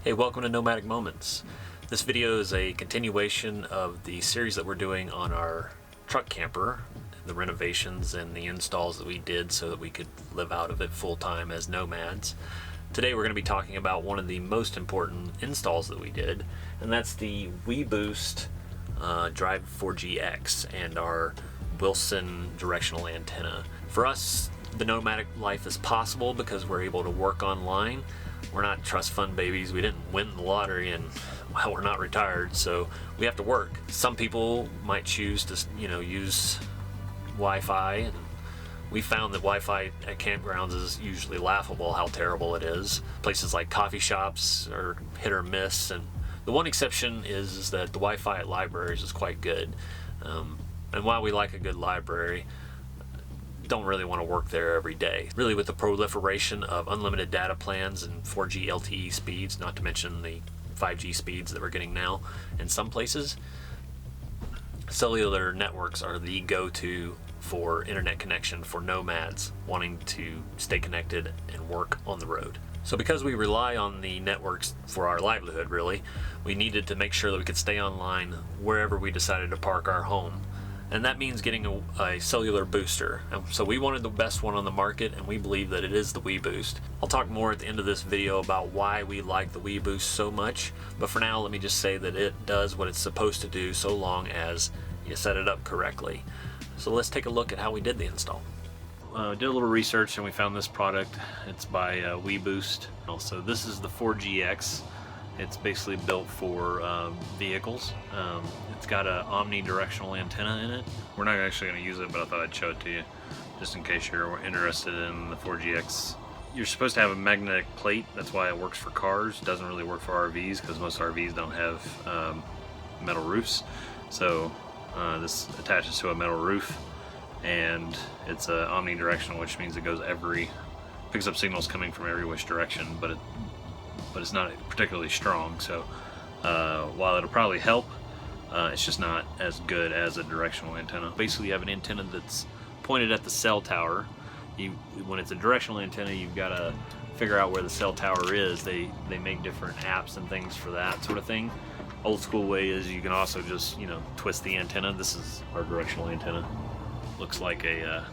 Hey, welcome to Nomadic Moments. This video is a continuation of the series that we're doing on our truck camper, the renovations and the installs that we did so that we could live out of it full-time as nomads. Today we're going to be talking about one of the most important installs that we did, and that's the WeBoost Drive 4GX and our Wilson directional antenna. For us, the nomadic life is possible because we're able to work online. We're not trust fund babies. We didn't win the lottery, and well, we're not retired, so we have to work. Some people might choose to, use Wi-Fi, and we found that Wi-Fi at campgrounds is usually laughable how terrible it is. Places like coffee shops are hit or miss, and the one exception is that the Wi-Fi at libraries is quite good. And while we like a good library, don't really want to work there every day. Really, with the proliferation of unlimited data plans and 4G LTE speeds, not to mention the 5G speeds that we're getting now in some places, cellular networks are the go-to for internet connection for nomads wanting to stay connected and work on the road. So because we rely on the networks for our livelihood, really, we needed to make sure that we could stay online wherever we decided to park our home. And that means getting a cellular booster. And so we wanted the best one on the market, and we believe that it is the WeBoost. I'll talk more at the end of this video about why we like the WeBoost so much, but for now let me just say that it does what it's supposed to do so long as you set it up correctly. So let's take a look at how we did the install. Did a little research and we found this product. It's by WeBoost. So this is the 4GX. It's basically built for vehicles. It's got an omnidirectional antenna in it. We're not actually going to use it, but I thought I'd show it to you just in case you're interested in the 4GX. You're supposed to have a magnetic plate. That's why it works for cars. It doesn't really work for RVs because most RVs don't have metal roofs. So this attaches to a metal roof, and it's omnidirectional, which means it goes picks up signals coming from every which direction, but it's not particularly strong. So while it'll probably help, it's just not as good as a directional antenna. Basically, you have an antenna that's pointed at the cell tower. When it's a directional antenna, you've got to figure out where the cell tower is. They make different apps and things for that sort of thing. Old school way is you can also just twist the antenna. This is our directional antenna. Looks like a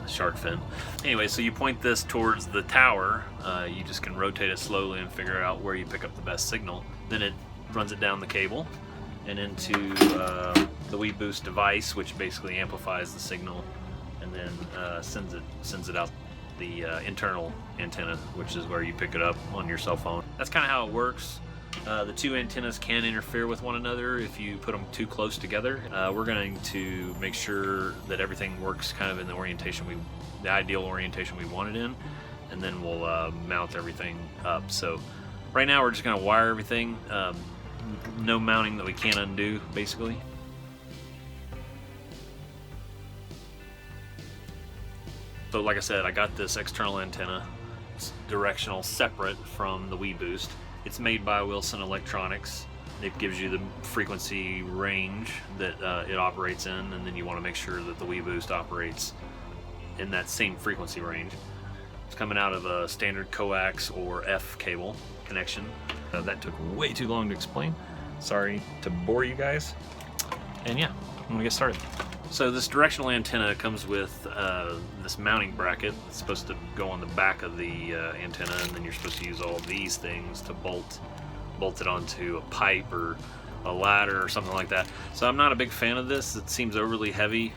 shark fin. Anyway, so you point this towards the tower. You just can rotate it slowly and figure out where you pick up the best signal. Then it runs it down the cable and into the WeBoost device, which basically amplifies the signal, and then sends it out the internal antenna, which is where you pick it up on your cell phone. That's kind of how it works. The two antennas can interfere with one another if you put them too close together. We're going to make sure that everything works kind of in the ideal orientation we want it in, and then we'll mount everything up. So right now we're just going to wire everything. No mounting that we can't undo, basically. So like I said, I got this external antenna. It's directional, separate from the WeBoost. It's made by Wilson Electronics. It gives you the frequency range that it operates in, and then you want to make sure that the WeBoost operates in that same frequency range. It's coming out of a standard coax or F cable connection. That took way too long to explain. Sorry to bore you guys. And yeah, I'm gonna get started. So this directional antenna comes with this mounting bracket. It's supposed to go on the back of the antenna, and then you're supposed to use all of these things to bolt it onto a pipe or a ladder or something like that. So I'm not a big fan of this. It seems overly heavy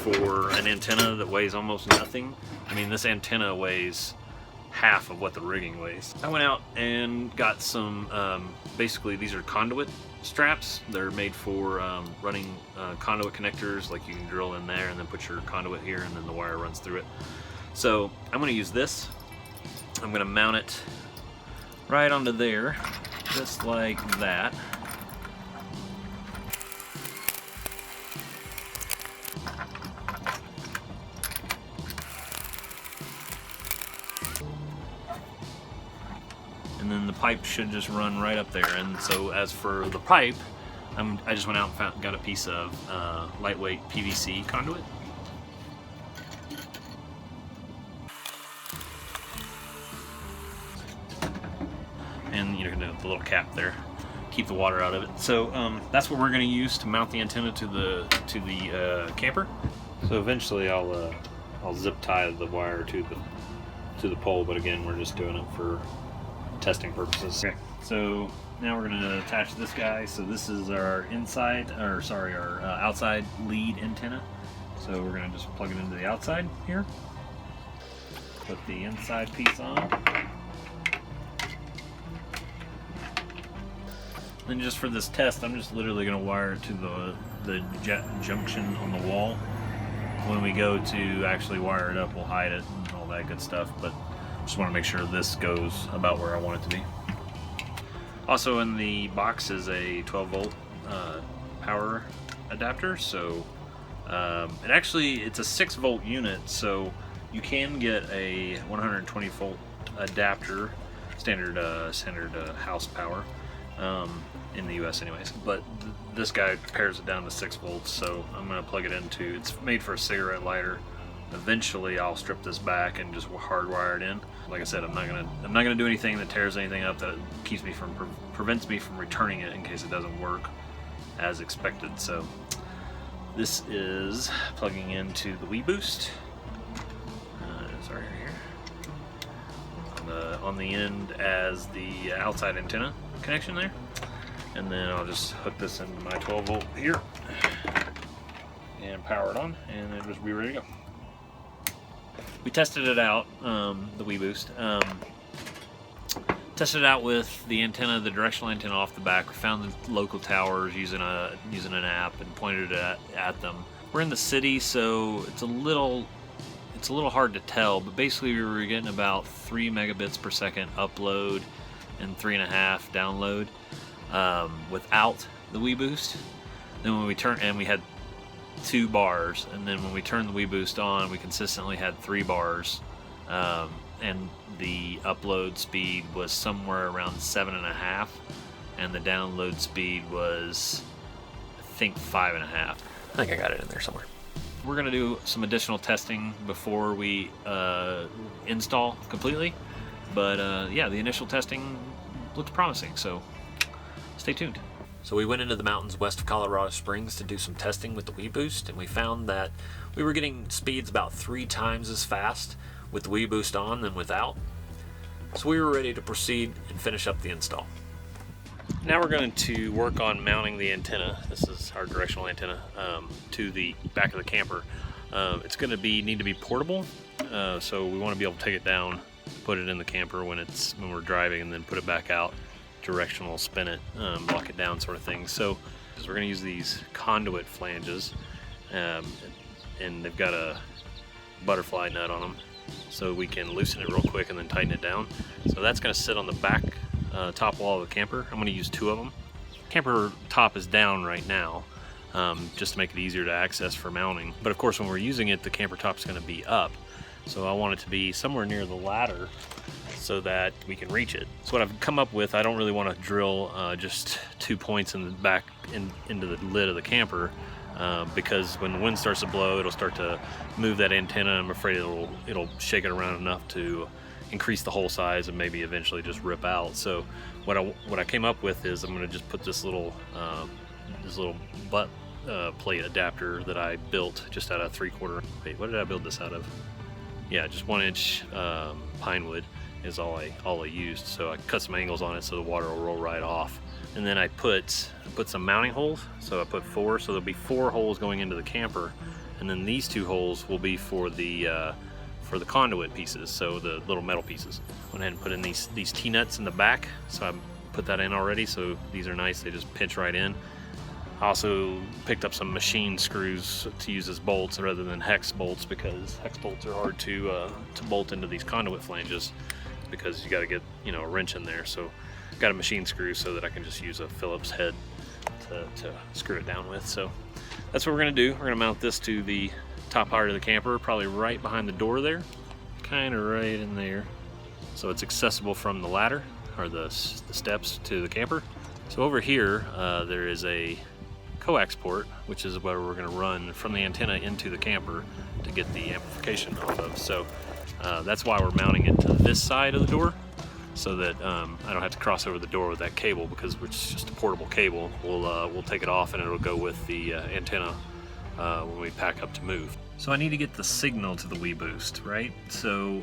for an antenna that weighs almost nothing. I mean, this antenna weighs half of what the rigging weighs. I went out and got some, basically these are conduit straps. They're made for running conduit connectors, like you can drill in there and then put your conduit here and then the wire runs through it. So I'm going to use this. I'm going to mount it right onto there, just like that. And then the pipe should just run right up there. And so as for the pipe, I just went out and got a piece of lightweight PVC conduit. and you're gonna the little cap there, keep the water out of it. So that's what we're going to use to mount the antenna to the camper. So eventually I'll zip tie the wire to the pole, but again we're just doing it for testing purposes. Okay, so now we're going to attach this guy. So this is our outside lead antenna. So we're going to just plug it into the outside here. Put the inside piece on. And just for this test, I'm just literally going to wire it to the junction on the wall. When we go to actually wire it up, we'll hide it and all that good stuff, but just want to make sure this goes about where I want it to be. Also in the box is a 12 volt power adapter, so it's a 6 volt unit, so you can get a 120 volt adapter, standard house power in the US anyways, but this guy pairs it down to 6 volts, so I'm going to plug it into, it's made for a cigarette lighter. Eventually I'll strip this back and just hardwire it in. Like I said, I'm not gonna do anything that tears anything up that prevents me from returning it in case it doesn't work as expected. So this is plugging into the WeBoost. Sorry, here on the end as the outside antenna connection there, and then I'll just hook this into my 12 volt here and power it on, and it'll just be ready to go. We tested it out, the WeBoost. Tested it out with the antenna, the directional antenna off the back. We found the local towers using an app and pointed it at them. We're in the city, so it's a little hard to tell, but basically we were getting about 3 megabits per second upload and 3.5 download without the WeBoost. Then when we we had 2 bars, and then when we turned the WeBoost on, we consistently had 3 bars, and the upload speed was somewhere around 7.5, and the download speed was, I think, 5.5. I think I got it in there somewhere. We're going to do some additional testing before we install completely, but yeah, the initial testing looks promising, so stay tuned. So we went into the mountains west of Colorado Springs to do some testing with the WeBoost, and we found that we were getting speeds about 3 times as fast with the WeBoost on than without. So we were ready to proceed and finish up the install. Now we're going to work on mounting the antenna. This is our directional antenna to the back of the camper. It's going to need to be portable, so we want to be able to take it down, put it in the camper when we're driving, and then put it back out. Directional spin it, lock it down, sort of thing. So we're going to use these conduit flanges, and they've got a butterfly nut on them, so we can loosen it real quick and then tighten it down. So that's going to sit on the back top wall of the camper. I'm going to use 2 of them. Camper top is down right now, just to make it easier to access for mounting. But of course, when we're using it, the camper top is going to be up. So I want it to be somewhere near the ladder so that we can reach it. So what I've come up with, I don't really want to drill just 2 points in the back into the lid of the camper, because when the wind starts to blow, it'll start to move that antenna. I'm afraid it'll shake it around enough to increase the hole size and maybe eventually just rip out. So what I came up with is I'm going to just put this little butt plate adapter that I built just out of 3/4. Wait, what did I build this out of? Yeah, just 1-inch pine wood is all I used. So I cut some angles on it so the water will roll right off. And then I put some mounting holes. So I put 4, so there'll be 4 holes going into the camper, and then these 2 holes will be for the conduit pieces, so the little metal pieces. Went ahead and put in these T-nuts in the back, so I put that in already. So these are nice; they just pinch right in. I also picked up some machine screws to use as bolts rather than hex bolts, because hex bolts are hard to bolt into these conduit flanges, because you got to get a wrench in there. So got a machine screw so that I can just use a Phillips head to screw it down with. So that's what we're going to do. We're going to mount this to the top part of the camper, probably right behind the door there, kind of right in there, so it's accessible from the ladder or the steps to the camper. So over here there is a Coax port, which is where we're going to run from the antenna into the camper to get the amplification off of. So that's why we're mounting it to this side of the door. so that I don't have to cross over the door with that cable, because it's just a portable cable. We'll take it off and it'll go with the antenna when we pack up to move. So I need to get the signal to the WeBoost, right? So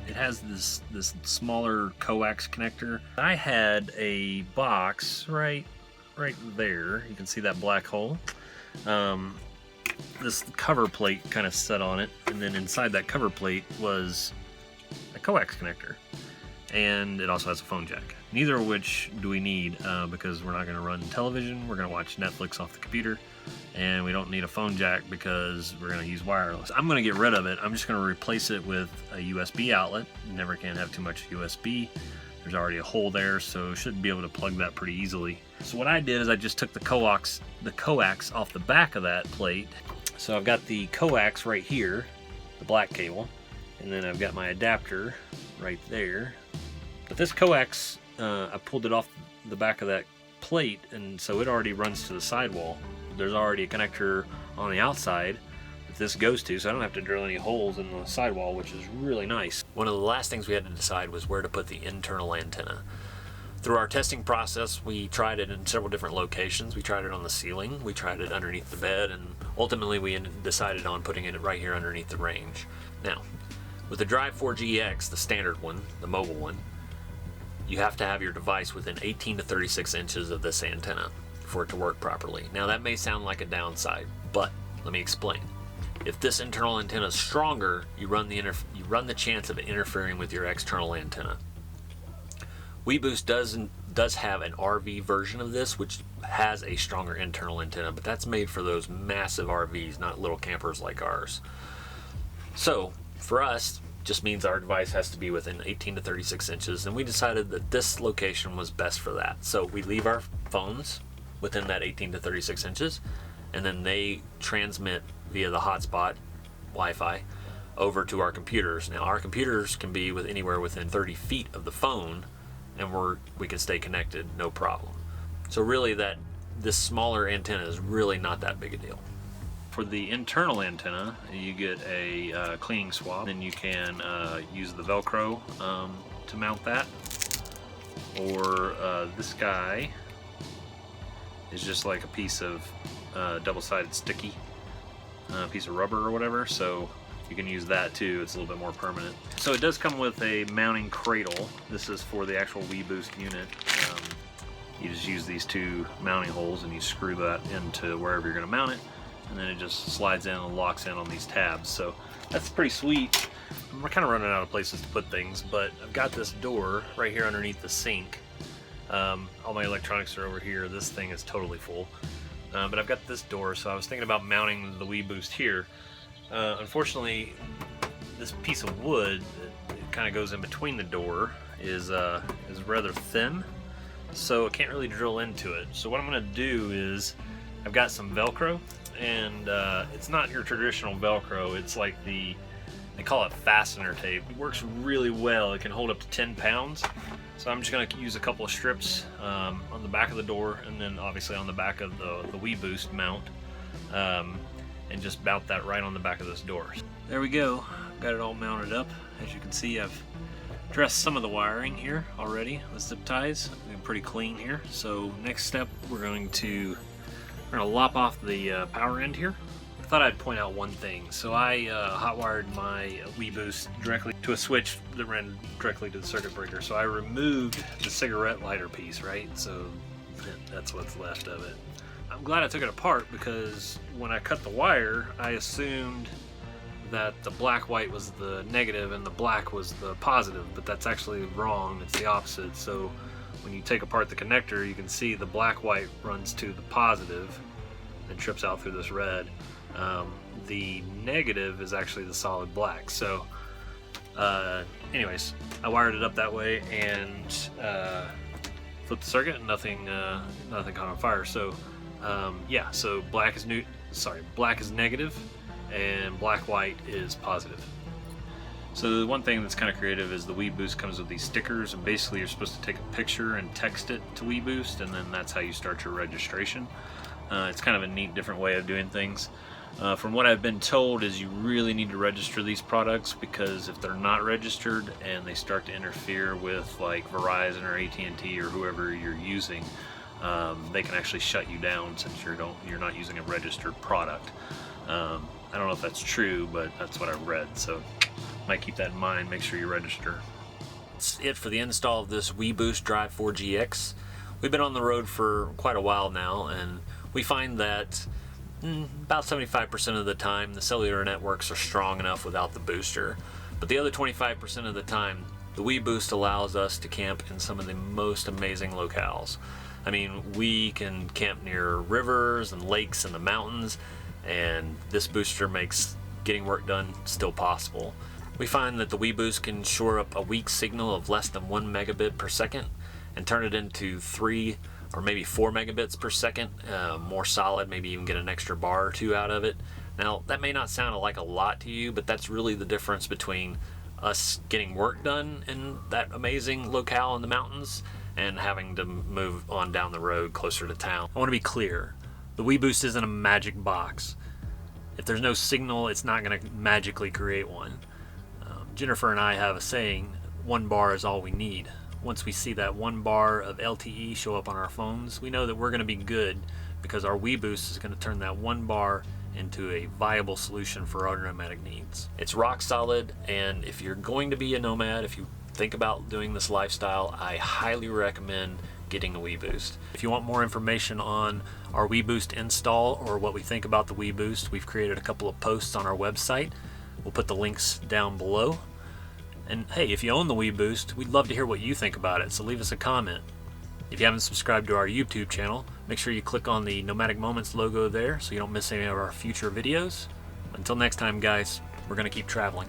it has this smaller coax connector. I had a box right there. You can see that black hole. This cover plate kind of set on it, and then inside that cover plate was a coax connector, and it also has a phone jack. Neither of which do we need because we're not going to run television. We're going to watch Netflix off the computer, and we don't need a phone jack because we're going to use wireless. I'm going to get rid of it. I'm just going to replace it with a USB outlet. You never can have too much USB. There's already a hole there, so should be able to plug that pretty easily. So what I did is I just took the coax off the back of that plate. So I've got the coax right here, the black cable, and then I've got my adapter right there. But this coax, I pulled it off the back of that plate, and so it already runs to the sidewall. There's already a connector on the outside that this goes to, so I don't have to drill any holes in the sidewall, which is really nice. One of the last things we had to decide was where to put the internal antenna. Through our testing process, we tried it in several different locations. We tried it on the ceiling, we tried it underneath the bed, and ultimately we decided on putting it right here underneath the range. Now, with the Drive 4GX, the standard one, the mobile one, you have to have your device within 18 to 36 inches of this antenna for it to work properly. Now that may sound like a downside, but let me explain. If this internal antenna is stronger, you run the chance of it interfering with your external antenna. WeBoost does have an RV version of this, which has a stronger internal antenna, but that's made for those massive RVs, not little campers like ours. So for us, just means our device has to be within 18 to 36 inches, and we decided that this location was best for that. So we leave our phones within that 18 to 36 inches, and then they transmit via the hotspot Wi-Fi over to our computers. Now our computers can be anywhere within 30 feet of the phone, and we can stay connected, no problem. So really this smaller antenna is really not that big a deal. For the internal antenna, you get a cleaning swab, and you can use the Velcro to mount that, or this guy is just like a piece of double-sided sticky piece of rubber or whatever, so you can use that too. It's a little bit more permanent. So it does come with a mounting cradle. This is for the actual WeBoost unit. You just use these two mounting holes and you screw that into wherever you're going to mount it, and then it just slides in and locks in on these tabs. So that's pretty sweet. We're kind of running out of places to put things, but I've got this door right here underneath the sink. All my electronics are over here. This thing is totally full. But I've got this door, so I was thinking about mounting the WeBoost here. Unfortunately, this piece of wood that kind of goes in between the door is rather thin, so it can't really drill into it. So what I'm going to do is, I've got some Velcro, and it's not your traditional Velcro. It's like they call it fastener tape. It works really well. It can hold up to 10 pounds. So I'm just going to use a couple of strips on the back of the door, and then obviously on the back of the WeBoost mount, and just mount that right on the back of this door. There we go. Got it all mounted up. As you can see, I've dressed some of the wiring here already with zip ties. I'm pretty clean here. So next step, we're going to lop off the power end here. I thought I'd point out one thing. So I hot-wired my WeBoost directly to a switch that ran directly to the circuit breaker. So I removed the cigarette lighter piece, right? So that's what's left of it. I'm glad I took it apart, because when I cut the wire, I assumed that the black-white was the negative and the black was the positive, but that's actually wrong. It's the opposite. So when you take apart the connector, you can see the black-white runs to the positive and trips out through this red. The negative is actually the solid black. So anyways, I wired it up that way and flipped the circuit, and nothing caught on fire. So yeah, so black is negative and black-white is positive. So the one thing that's kind of creative is the WeBoost comes with these stickers, and basically you're supposed to take a picture and text it to WeBoost, and then that's how you start your registration. It's kind of a neat, different way of doing things. From what I've been told is you really need to register these products, because if they're not registered and they start to interfere with like Verizon or AT&T or whoever you're using, they can actually shut you down since you're not using a registered product. I don't know if that's true, but that's what I read, so might keep that in mind. Make sure you register. That's it for the install of this WeBoost Drive 4GX. We've been on the road for quite a while now, and we find that about 75% of the time the cellular networks are strong enough without the booster, but the other 25% of the time the WeBoost allows us to camp in some of the most amazing locales. I mean, we can camp near rivers and lakes and the mountains, and this booster makes getting work done still possible. We find that the WeBoost can shore up a weak signal of less than 1 megabit per second and turn it into 3 or maybe 4 megabits per second, more solid, maybe even get an extra bar or two out of it. Now, that may not sound like a lot to you, but that's really the difference between us getting work done in that amazing locale in the mountains and having to move on down the road closer to town. I want to be clear, the WeBoost isn't a magic box. If there's no signal, it's not going to magically create one. Jennifer and I have a saying, 1 bar is all we need. Once we see that 1 bar of LTE show up on our phones, we know that we're going to be good, because our WeBoost is going to turn that 1 bar into a viable solution for our nomadic needs. It's rock solid, and if you're going to be a nomad, if you think about doing this lifestyle, I highly recommend getting a WeBoost. If you want more information on our WeBoost install or what we think about the WeBoost, we've created a couple of posts on our website. We'll put the links down below. And hey, if you own the WeBoost, we'd love to hear what you think about it, so leave us a comment. If you haven't subscribed to our YouTube channel, make sure you click on the Nomadic Moments logo there so you don't miss any of our future videos. Until next time, guys, we're going to keep traveling.